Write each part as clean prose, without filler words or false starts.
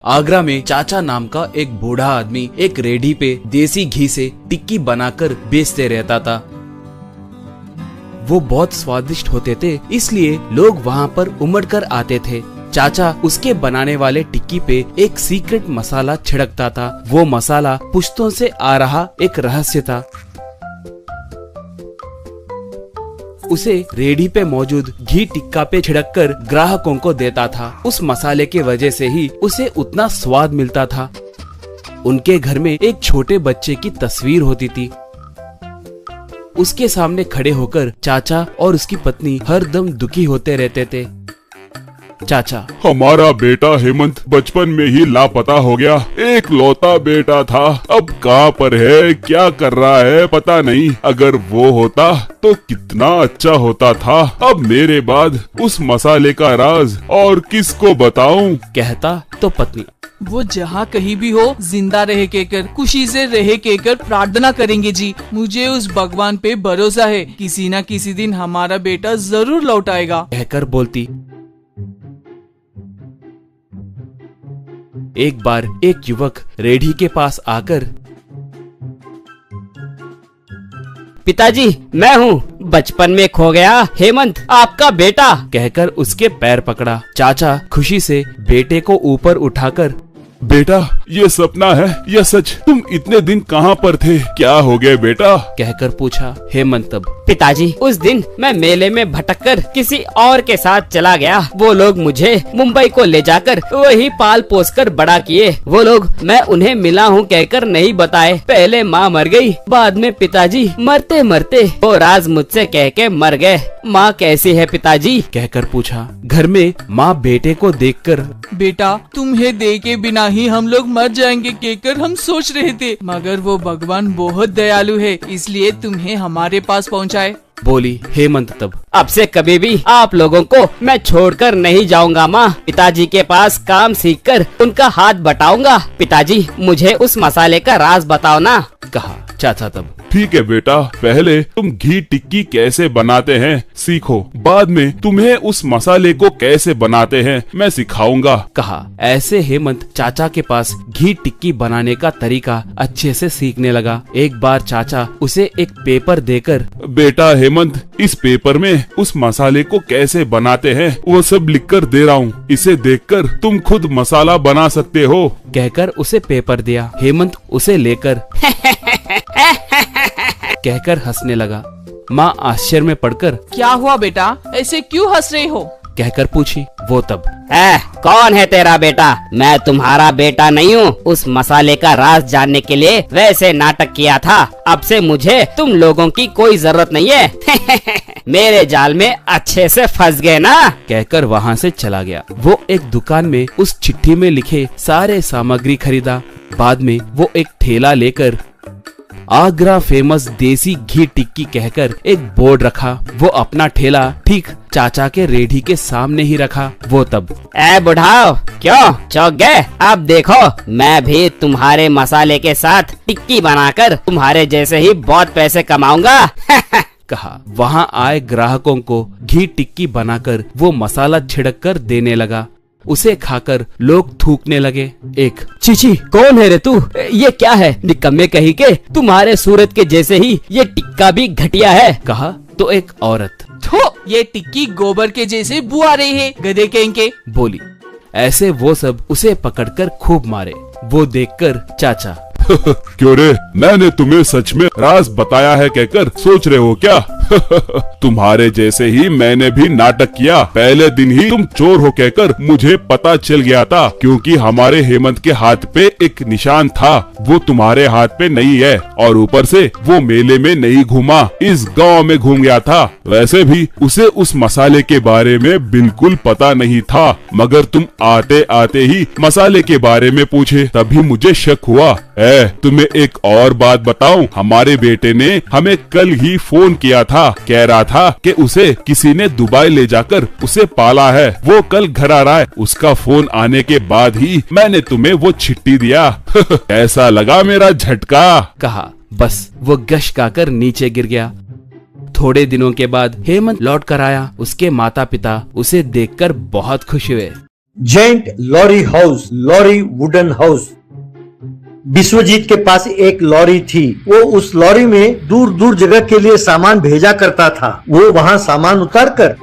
आगरा में चाचा नाम का एक बूढ़ा आदमी एक रेडी पे देसी घी से टिक्की बनाकर बेचते रहता था। वो बहुत स्वादिष्ट होते थे, इसलिए लोग वहाँ पर उमड़ कर आते थे। चाचा उसके बनाने वाले टिक्की पे एक सीक्रेट मसाला छिड़कता था। वो मसाला पुश्तों से आ रहा एक रहस्य था। उसे रेडी पे मौजूद घी टिक्का पे छिड़ककर ग्राहकों को देता था। उस मसाले के वजह से ही उसे उतना स्वाद मिलता था। उनके घर में एक छोटे बच्चे की तस्वीर होती थी। उसके सामने खड़े होकर चाचा और उसकी पत्नी हर दम दुखी होते रहते थे। चाचा, हमारा बेटा हेमंत बचपन में ही लापता हो गया। एक लौता बेटा था, अब कहाँ पर है, क्या कर रहा है पता नहीं। अगर वो होता तो कितना अच्छा होता था। अब मेरे बाद उस मसाले का राज और किसको बताऊं? कहता तो पत्नी, वो जहाँ कहीं भी हो जिंदा रहे कहकर, खुशी से रहे कहकर प्रार्थना करेंगे जी। मुझे उस भगवान पे भरोसा है, किसी न किसी दिन हमारा बेटा जरूर लौट आएगा कहकर बोलती। एक बार एक युवक रेढ़ी के पास आकर, पिताजी, मैं हूँ बचपन में खो गया हेमंत, आपका बेटा, कहकर उसके पैर पकड़ा। चाचा खुशी से बेटे को ऊपर उठाकर, बेटा, ये सपना है या सच? तुम इतने दिन कहाँ पर थे? क्या हो गए बेटा? कहकर पूछा। हेमंत तब, पिताजी, उस दिन मैं मेले में भटककर किसी और के साथ चला गया। वो लोग मुझे मुंबई को ले जाकर वही पाल पोस कर बड़ा किए। वो लोग मैं उन्हें मिला हूँ कहकर नहीं बताए। पहले माँ मर गई, बाद में पिताजी मरते मरते वो राज मुझसे कह के मर गए। माँ कैसी है पिताजी? कहकर पूछा। घर में माँ बेटे को देखकर, बेटा, तुम्हें दे के बिना ही हम लोग मर जाएंगे कहकर हम सोच रहे थे, मगर वो भगवान बहुत दयालु है, इसलिए तुम्हें हमारे पास पहुँचाए, बोली। हेमंत तब, अब से कभी भी आप लोगों को मैं छोड़कर नहीं जाऊंगा माँ। पिताजी के पास काम सीखकर उनका हाथ बटाऊंगा। पिताजी, मुझे उस मसाले का राज बताओ ना, कहा। चाचा तब, ठीक है बेटा, पहले तुम घी टिक्की कैसे बनाते हैं सीखो, बाद में तुम्हें उस मसाले को कैसे बनाते हैं मैं सिखाऊंगा, कहा। ऐसे हेमंत चाचा के पास घी टिक्की बनाने का तरीका अच्छे से सीखने लगा। एक बार चाचा उसे एक पेपर देकर, बेटा हेमंत, इस पेपर में उस मसाले को कैसे बनाते हैं वो सब लिखकर दे रहा हूँ, इसे देखकर तुम खुद मसाला बना सकते हो, कहकर उसे पेपर दिया। हेमंत उसे लेकर कहकर हंसने लगा। माँ आश्चर्य में पड़कर, क्या हुआ बेटा, ऐसे क्यों हंस रहे हो? कहकर पूछी। वो तब, कौन है तेरा बेटा? मैं तुम्हारा बेटा नहीं हूँ। उस मसाले का राज जानने के लिए वैसे नाटक किया था। अब से मुझे तुम लोगों की कोई जरूरत नहीं है। मेरे जाल में अच्छे से फंस गए ना, कहकर वहाँ से चला गया। वो एक दुकान में उस चिट्ठी में लिखे सारे सामग्री खरीदा। बाद में वो एक ठेला लेकर आगरा फेमस देसी घी टिक्की कहकर एक बोर्ड रखा। वो अपना ठेला ठीक चाचा के रेढ़ी के सामने ही रखा। वो तब, बुढ़ाओ, क्यों चौंक गए? अब देखो, मैं भी तुम्हारे मसाले के साथ टिक्की बनाकर तुम्हारे जैसे ही बहुत पैसे कमाऊंगा। कहा। वहाँ आए ग्राहकों को घी टिक्की बनाकर वो मसाला छिड़क कर देने लगा। उसे खाकर लोग थूकने लगे। एक, चीची, कौन है रे तू? ये क्या है? निकम्मे कहीं के, तुम्हारे सूरत के जैसे ही ये टिक्का भी घटिया है, कहा। तो एक औरत, थो, ये टिक्की गोबर के जैसे बू आ रही है, गधे के, बोली। ऐसे वो सब उसे पकड़कर खूब मारे। वो देखकर चाचा, क्यों रे, मैंने तुम्हें सच में राज बताया है कहकर सोच रहे हो क्या? तुम्हारे जैसे ही मैंने भी नाटक किया। पहले दिन ही तुम चोर हो कहकर मुझे पता चल गया था, क्योंकि हमारे हेमंत के हाथ पे एक निशान था, वो तुम्हारे हाथ पे नहीं है। और ऊपर से वो मेले में नहीं घूमा, इस गांव में घूम गया था। वैसे भी उसे उस मसाले के बारे में बिल्कुल पता नहीं था, मगर तुम आते आते ही मसाले के बारे में पूछे, तभी मुझे शक हुआ। तुम्हें एक और बात बताऊं, हमारे बेटे ने हमें कल ही फोन किया था, कह रहा था कि उसे किसी ने दुबई ले जाकर उसे पाला है। वो कल घर आ रहा है। उसका फोन आने के बाद ही मैंने तुम्हें वो चिट्ठी दिया। ऐसा लगा मेरा झटका, कहा। बस वो गश खाकर नीचे गिर गया। थोड़े दिनों के बाद हेमंत लौट कर आया। उसके माता पिता उसे देखकर बहुत खुश हुए। जेंट lorry house, lorry wooden house. Vishwajit के पास एक लॉरी थी। वो उस लॉरी में दूर दूर जगह के लिए सामान भेजा करता था। वो वहां सामान उतारकर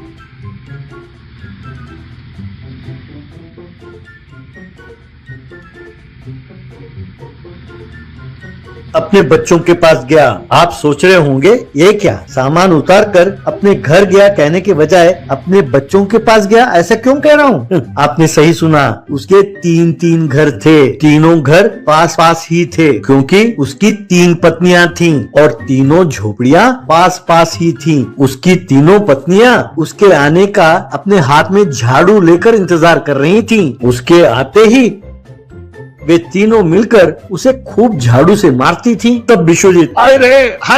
अपने बच्चों के पास गया। आप सोच रहे होंगे ये क्या, सामान उतारकर अपने घर गया कहने के बजाय अपने बच्चों के पास गया, ऐसा क्यों कह रहा हूँ? आपने सही सुना, उसके 3 घर थे। तीनों घर पास पास ही थे क्योंकि उसकी 3 पत्नियां थीं और तीनों झोपड़ियां पास पास ही थीं। उसकी तीनों पत्नियां उसके आने का अपने हाथ में झाड़ू लेकर इंतजार कर रही थीं। उसके आते ही वे तीनों मिलकर उसे खूब झाड़ू से मारती थीं। तब विश्वजीत, हाय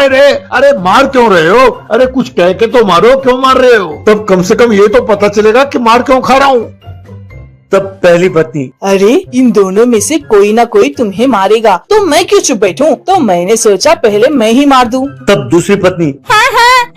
रे, अरे मार क्यों रहे हो? अरे कुछ कह के तो मारो, क्यों मार रहे हो? तब कम से कम ये तो पता चलेगा कि मार क्यों खा रहा हूँ। तब पहली पत्नी, अरे इन दोनों में से कोई ना कोई तुम्हें मारेगा तो मैं क्यों चुप बैठूं? तो मैंने सोचा पहले मैं ही मार दूं। तब दूसरी पत्नी, हाँ,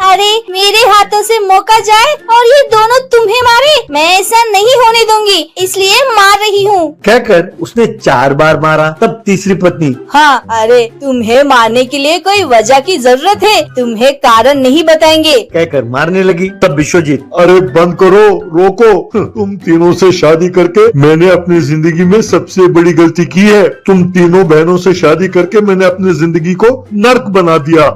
अरे मेरे हाथों से मौका जाए और ये दोनों तुम्हें मारे, मैं ऐसा नहीं होने दूंगी, इसलिए मार रही हूँ कहकर उसने 4 बार मारा। तब तीसरी पत्नी, हाँ, अरे तुम्हें मारने के लिए कोई वजह की जरूरत है, तुम्हें कारण नहीं बताएंगे कहकर मारने लगी। तब विश्वजीत, अरे बंद करो, रोको। तुम तीनों से शादी करके मैंने अपनी जिंदगी में सबसे बड़ी गलती की है। तुम तीनों बहनों से शादी करके मैंने अपनी जिंदगी को नर्क बना दिया।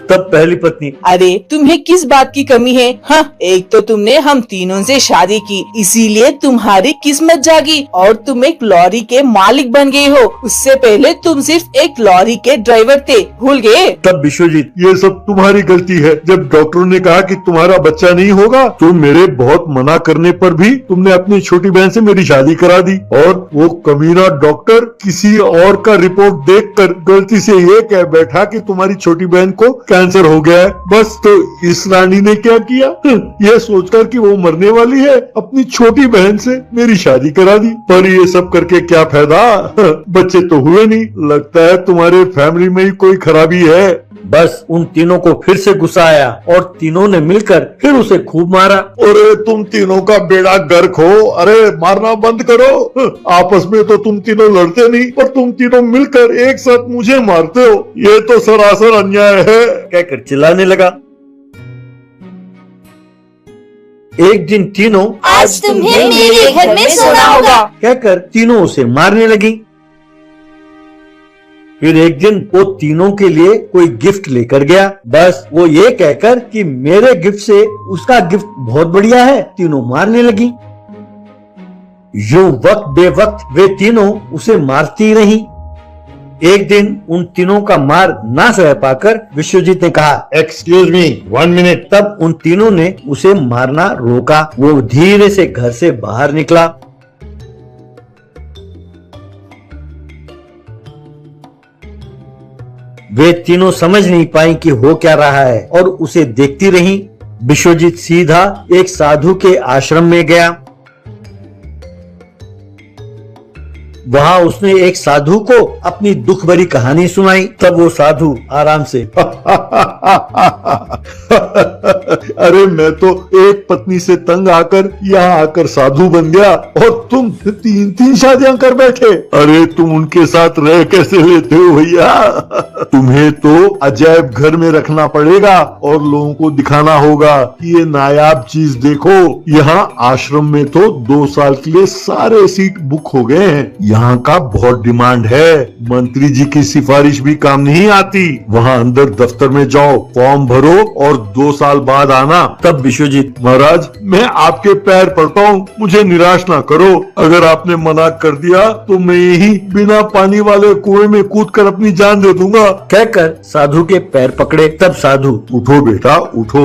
तब पहली पत्नी, अरे तुम्हें किस बात की कमी है? हाँ, एक तो तुमने हम तीनों से शादी की, इसीलिए तुम्हारी किस्मत जागी और तुम एक लॉरी के मालिक बन गए हो। उससे पहले तुम सिर्फ एक लॉरी के ड्राइवर थे, भूल गए? तब विश्वजीत, ये सब तुम्हारी गलती है। जब डॉक्टरों ने कहा कि तुम्हारा बच्चा नहीं होगा तो मेरे बहुत मना करने पर भी तुमने अपनी छोटी बहन से मेरी शादी करा दी। और वो कमीना डॉक्टर किसी और का रिपोर्ट देखकर गलती से ये कह बैठा कि तुम्हारी छोटी बहन को कैंसर हो गया है। बस तो इस रानी ने क्या किया, यह सोचकर कि वो मरने वाली है, अपनी छोटी बहन से मेरी शादी करा दी। पर ये सब करके क्या फायदा, बच्चे तो हुए नहीं। लगता है तुम्हारे फैमिली में ही कोई खराबी है। बस उन तीनों को फिर से गुस्सा आया और तीनों ने मिलकर फिर उसे खूब मारा। अरे तुम तीनों का बेड़ा गर्क हो, अरे मारना बंद करो। आपस में तो तुम तीनों लड़ते नहीं, पर तुम तीनों मिलकर एक साथ मुझे मारते हो, ये तो सरासर अन्याय है कहकर चिल्लाने लगा। एक दिन तीनों, आज तुम्हें मेरे घर में सोना होगा कहकर तीनों उसे मारने लगी। फिर एक दिन वो तीनों के लिए कोई गिफ्ट लेकर गया। बस वो ये कहकर कि मेरे गिफ्ट से उसका गिफ्ट बहुत बढ़िया है, तीनों मारने लगी। यूं वक्त बेवक्त वे तीनों उसे मारती रहीं। एक दिन उन तीनों का मार ना सह पाकर विश्वजीत ने कहा, एक्सक्यूज मी 1 मिनट। तब उन तीनों ने उसे मारना रोका। वो धीरे से घर से बाहर निकला। वे तीनों समझ नहीं पाई कि हो क्या रहा है और उसे देखती रहीं। विश्वजीत सीधा एक साधु के आश्रम में गया। वहां उसने एक साधु को अपनी दुख भरी कहानी सुनाई। तब वो साधु आराम से अरे मैं तो एक पत्नी से तंग आकर यहाँ आकर साधु बन गया और तुम 3 शादियां कर बैठे। अरे तुम उनके साथ रह कैसे लेते हो भैया? तुम्हें तो अजायब घर में रखना पड़ेगा और लोगों को दिखाना होगा कि ये नायाब चीज देखो। यहाँ आश्रम में तो 2 साल के लिए सारे सीट बुक हो गए हैं। यहाँ का बहुत डिमांड है। मंत्री जी की सिफारिश भी काम नहीं आती। वहाँ अंदर दफ्तर में जाओ, फॉर्म भरो और 2 साल बाद आना। तब विश्वजीत, महाराज मैं आपके पैर पड़ता हूँ, मुझे निराश ना करो। अगर आपने मना कर दिया तो मैं यही बिना पानी वाले कुएं में कूदकर अपनी जान दे दूंगा कहकर साधु के पैर पकड़े। तब साधु, उठो बेटा उठो,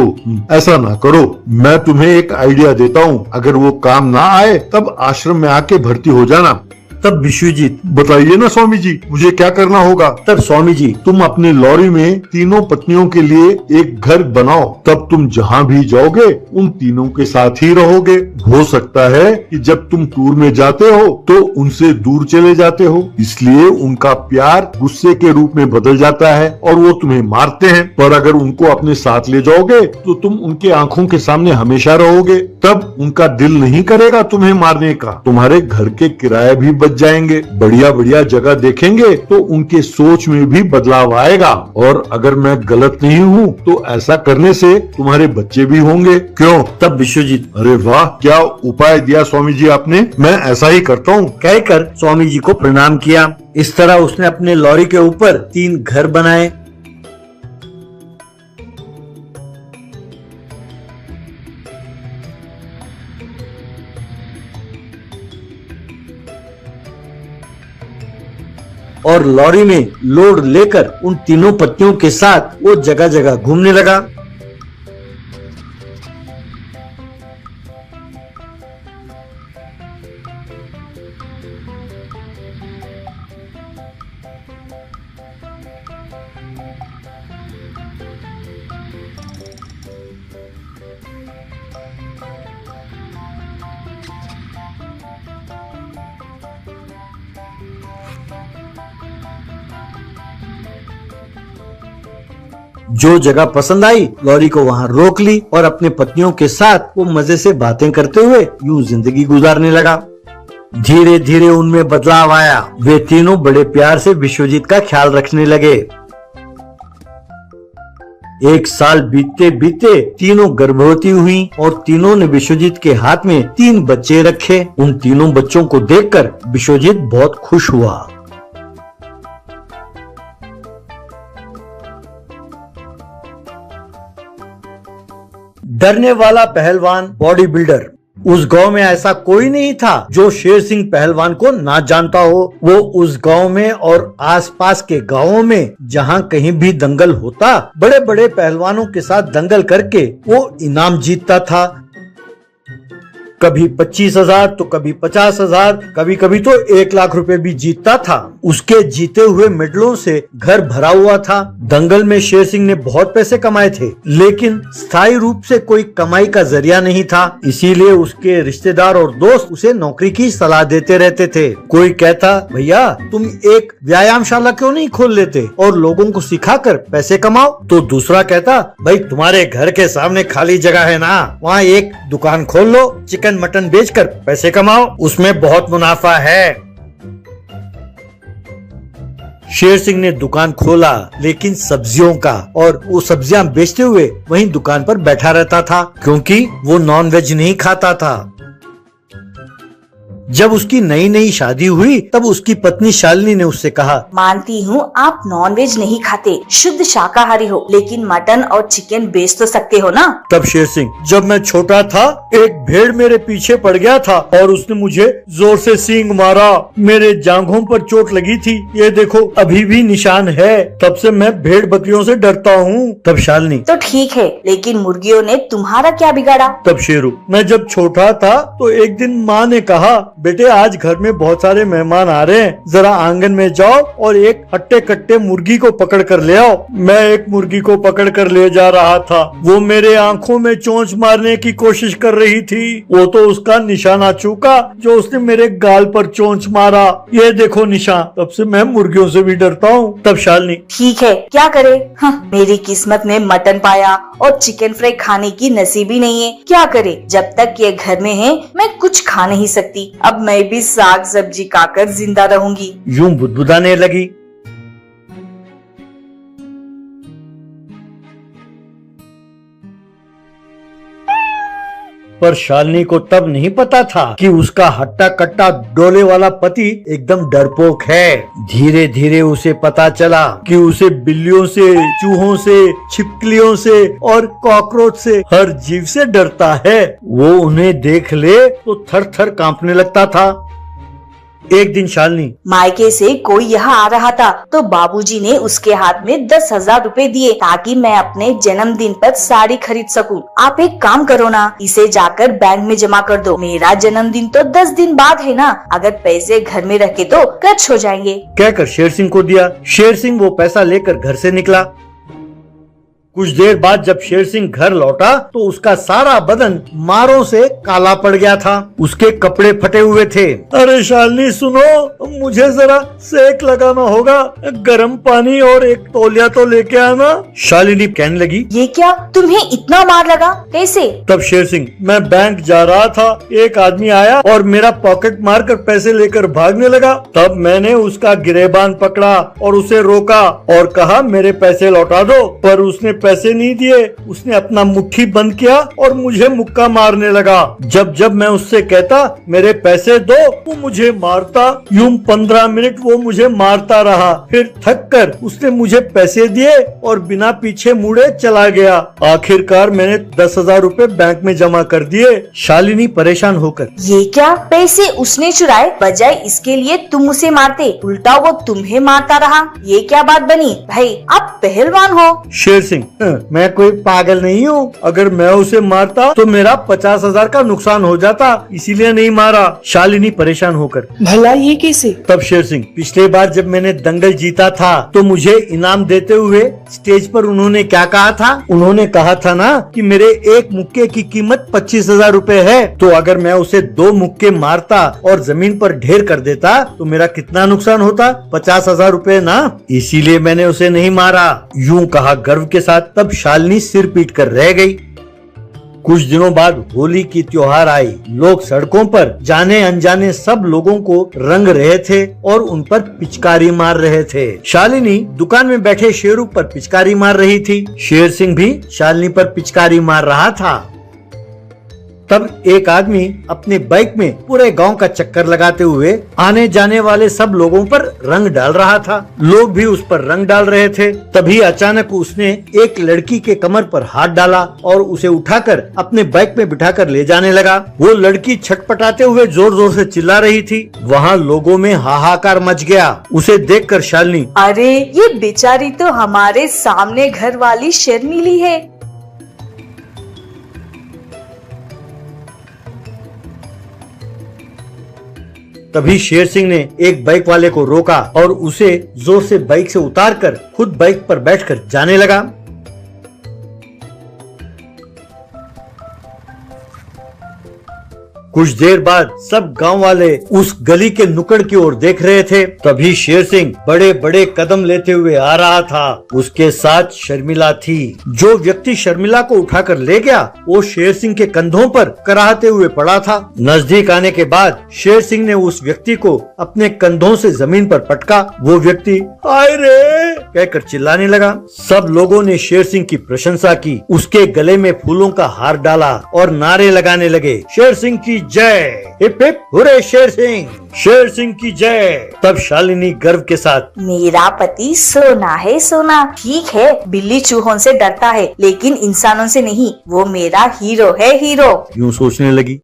ऐसा ना करो। मैं तुम्हें एक आइडिया देता हूँ, अगर वो काम ना आए तब आश्रम में आके भर्ती हो जाना। तब विश्वजीत, बताइए ना स्वामी जी, मुझे क्या करना होगा? तब स्वामी जी, तुम अपने लॉरी में तीनों पत्नियों के लिए एक घर बनाओ, तब तुम जहाँ भी जाओगे उन तीनों के साथ ही रहोगे। हो सकता है कि जब तुम टूर में जाते हो तो उनसे दूर चले जाते हो, इसलिए उनका प्यार गुस्से के रूप में बदल जाता है और वो तुम्हें मारते हैं। पर अगर उनको अपने साथ ले जाओगे तो तुम उनके आंखों के सामने हमेशा रहोगे, तब उनका दिल नहीं करेगा तुम्हें मारने का। तुम्हारे घर के किराए भी बच जाएंगे, बढ़िया बढ़िया जगह देखेंगे तो उनके सोच में भी बदलाव आएगा। और अगर मैं गलत नहीं हूँ तो ऐसा करने से तुम्हारे बच्चे भी होंगे। क्यों? तब विश्वजीत, अरे वाह, क्या उपाय दिया स्वामी जी आपने, मैं ऐसा ही करता हूँ। कहकर स्वामी जी को प्रणाम किया। इस तरह उसने अपने लॉरी के ऊपर 3 घर बनाए। और लॉरी में लोड लेकर उन तीनों पत्नियों के साथ वो जगह जगह घूमने लगा। जो जगह पसंद आई लॉरी को वहाँ रोक ली और अपने पत्नियों के साथ वो मजे से बातें करते हुए यूं जिंदगी गुजारने लगा। धीरे धीरे उनमें बदलाव आया। वे तीनों बड़े प्यार से विश्वजीत का ख्याल रखने लगे। 1 साल बीतते बीतते तीनों गर्भवती हुई और तीनों ने विश्वजीत के हाथ में 3 बच्चे रखे। उन तीनों बच्चों को देखकर विश्वजीत बहुत खुश हुआ। डरने वाला पहलवान बॉडी बिल्डर। उस गांव में ऐसा कोई नहीं था जो शेर सिंह पहलवान को ना जानता हो। वो उस गांव में और आसपास के गांवों में जहां कहीं भी दंगल होता, बड़े बड़े पहलवानों के साथ दंगल करके वो इनाम जीतता था। कभी 25,000 तो कभी 50,000, कभी कभी तो 1 लाख रुपए भी जीतता था। उसके जीते हुए मेडलों से घर भरा हुआ था। दंगल में शेर सिंह ने बहुत पैसे कमाए थे, लेकिन स्थायी रूप से कोई कमाई का जरिया नहीं था। इसीलिए उसके रिश्तेदार और दोस्त उसे नौकरी की सलाह देते रहते थे। कोई कहता, भैया तुम एक व्यायामशाला क्यों नहीं खोल लेते और लोगों को सिखाकर पैसे कमाओ। तो दूसरा कहता, भाई तुम्हारे घर के सामने खाली जगह है ना, वहाँ एक दुकान खोल लो, चिकन मटन बेचकर पैसे कमाओ, उसमें बहुत मुनाफा है। शेर सिंह ने दुकान खोला, लेकिन सब्जियों का, और वो सब्जियां बेचते हुए वहीं दुकान पर बैठा रहता था, क्योंकि वो नॉनवेज नहीं खाता था। जब उसकी नई नई शादी हुई तब उसकी पत्नी शालिनी ने उससे कहा, मानती हूँ आप नॉनवेज नहीं खाते, शुद्ध शाकाहारी हो, लेकिन मटन और चिकन बेच तो सकते हो ना। तब शेर सिंह, जब मैं छोटा था एक भेड़ मेरे पीछे पड़ गया था और उसने मुझे जोर से सींग मारा। मेरे जांघों पर चोट लगी थी, ये देखो अभी भी निशान है। तब से मैं भेड़ बकरियों से डरता हूँ। तब शालिनी, तो ठीक है, लेकिन मुर्गियों ने तुम्हारा क्या बिगाड़ा। तब शेरू, मैं जब छोटा था तो एक दिन माँ ने कहा, बेटे आज घर में बहुत सारे मेहमान आ रहे हैं, जरा आंगन में जाओ और एक हट्टे कट्टे मुर्गी को पकड़ कर ले आओ। मैं एक मुर्गी को पकड़ कर ले जा रहा था, वो मेरे आंखों में चोंच मारने की कोशिश कर रही थी। वो तो उसका निशाना चूका जो उसने मेरे गाल पर चोंच मारा, ये देखो निशान। तब से मैं मुर्गियों से भी डरता हूँ। तब शालिनी, ठीक है क्या करे, मेरी किस्मत में मटन पाया और चिकन फ्राई खाने की नसीबी नहीं है। क्या करे, जब तक ये घर में है मैं कुछ खा नहीं सकती। अब मैं भी साग सब्जी खाकर जिंदा रहूंगी। यूं बुदबुदाने लगी। पर शालिनी को तब नहीं पता था कि उसका हट्टा कट्टा डोले वाला पति एकदम डरपोक है। धीरे धीरे उसे पता चला कि उसे बिल्लियों से, चूहों से, छिपकलियों से और कॉकरोच से, हर जीव से डरता है। वो उन्हें देख ले तो थर थर कांपने लगता था। एक दिन शालिनी मायके से कोई यहाँ आ रहा था तो बाबूजी ने उसके हाथ में 10,000 रुपए दिए ताकि मैं अपने जन्मदिन पर साड़ी खरीद सकूं। आप एक काम करो ना, इसे जाकर बैंक में जमा कर दो। मेरा जन्मदिन तो 10 दिन बाद है ना, अगर पैसे घर में रखे तो खर्च हो जाएंगे। कहकर शेर सिंह को दिया। शेर सिंह वो पैसा लेकर घर से निकला। कुछ देर बाद जब शेर सिंह घर लौटा तो उसका सारा बदन मारों से काला पड़ गया था। उसके कपड़े फटे हुए थे। अरे शालिनी सुनो, मुझे जरा सेक लगाना होगा, गर्म पानी और एक तौलिया तो लेके आना। शालिनी कहने लगी, ये क्या, तुम्हें इतना मार लगा, कैसे? तब शेर सिंह, मैं बैंक जा रहा था, एक आदमी आया और मेरा पॉकेट मारकर पैसे लेकर भागने लगा। तब मैंने उसका गिरेबान पकड़ा और उसे रोका और कहा मेरे पैसे लौटा दो, पर उसने पैसे नहीं दिए। उसने अपना मुट्ठी बंद किया और मुझे मुक्का मारने लगा। जब जब मैं उससे कहता मेरे पैसे दो, वो मुझे मारता। यूं 15 मिनट वो मुझे मारता रहा। फिर थक कर उसने मुझे पैसे दिए और बिना पीछे मुड़े चला गया। आखिरकार मैंने 10,000 रुपए बैंक में जमा कर दिए। शालिनी परेशान होकर, ये क्या, पैसे उसने चुराए, बजाय इसके लिए तुम उसे मारते, उल्टा वो तुम्हें मारता रहा। ये क्या बात बनी? भाई आप पहलवान हो। शेर सिंह, मैं कोई पागल नहीं हूँ। अगर मैं उसे मारता तो मेरा 50,000 का नुकसान हो जाता, इसीलिए नहीं मारा। शालिनी परेशान होकर, भला ये कैसे? तब शेर सिंह, पिछले बार जब मैंने दंगल जीता था तो मुझे इनाम देते हुए स्टेज पर उन्होंने क्या कहा था? उन्होंने कहा था ना कि मेरे एक मुक्के की कीमत 25,000 रुपए है। तो अगर मैं उसे 2 मुक्के मारता और जमीन पर ढेर कर देता तो मेरा कितना नुकसान होता? 50,000 रुपए ना। इसीलिए मैंने उसे नहीं मारा। यूं कहा गर्व के साथ। तब शालिनी सिर पीट कर रह गई। कुछ दिनों बाद होली की त्योहार आई। लोग सड़कों पर जाने अनजाने सब लोगों को रंग रहे थे और उन पर पिचकारी मार रहे थे। शालिनी दुकान में बैठे शेरू पर पिचकारी मार रही थी। शेर सिंह भी शालिनी पर पिचकारी मार रहा था। तब एक आदमी अपने बाइक में पूरे गांव का चक्कर लगाते हुए आने जाने वाले सब लोगों पर रंग डाल रहा था। लोग भी उस पर रंग डाल रहे थे। तभी अचानक उसने एक लड़की के कमर पर हाथ डाला और उसे उठाकर अपने बाइक में बिठाकर ले जाने लगा। वो लड़की छटपटाते हुए जोर जोर से चिल्ला रही थी। वहाँ लोगों में हाहाकार मच गया। उसे देखकर शालिनी, अरे ये बेचारी तो हमारे सामने घर वाली शर्मिली है। तभी शेर सिंह ने एक बाइक वाले को रोका और उसे जोर से बाइक से उतारकर खुद बाइक पर बैठकर जाने लगा। कुछ देर बाद सब गांव वाले उस गली के नुक्कड़ की ओर देख रहे थे। तभी शेर सिंह बड़े बड़े कदम लेते हुए आ रहा था। उसके साथ शर्मिला थी। जो व्यक्ति शर्मिला को उठाकर ले गया वो शेर सिंह के कंधों पर कराहते हुए पड़ा था। नजदीक आने के बाद शेर सिंह ने उस व्यक्ति को अपने कंधों से जमीन पर पटका। वो व्यक्ति हाय रे कहकर चिल्लाने लगा। सब लोगों ने शेर सिंह की प्रशंसा की। उसके गले में फूलों का हार डाला और नारे लगाने लगे, शेर सिंह की जय, hip hip hurray Sher Singh की जय। तब शालिनी गर्व के साथ, मेरा पति सोना है सोना। ठीक है, बिल्ली चूहों से डरता है लेकिन इंसानों से नहीं। वो मेरा हीरो है हीरो। यूं सोचने लगी।